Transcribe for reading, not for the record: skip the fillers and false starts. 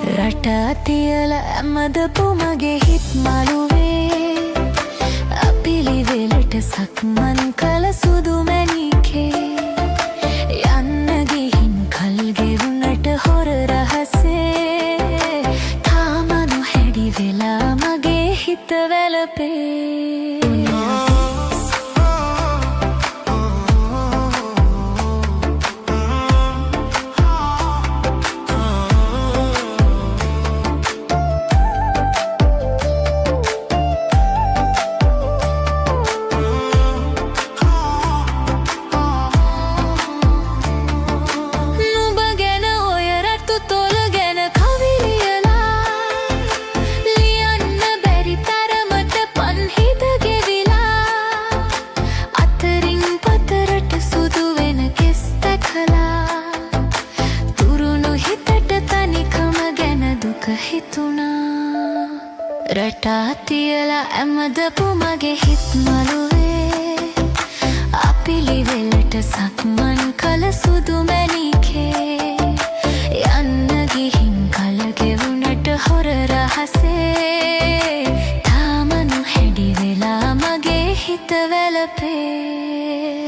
රට තියල ඇමදපු මගේ හිත් මළුවේ අපිලිවෙලට සක්මන් කළ සුදු මැණිකේ යන්න ගිහින් කල් ගෙවුනට හොර රහසේ තාම නොහැඩි වෙලා මගේ හිත වැළපේ රටා තියලා ඇමදපු මගේ හිත් මළුවේ අපිලිවෙලට සක්මන් කළ සුදු මැණිකේ යන්න ගිහින් කල ගෙවුනට හොර රහසේ තාම නොහැඩි වෙලා මගේ හිත වැළපේ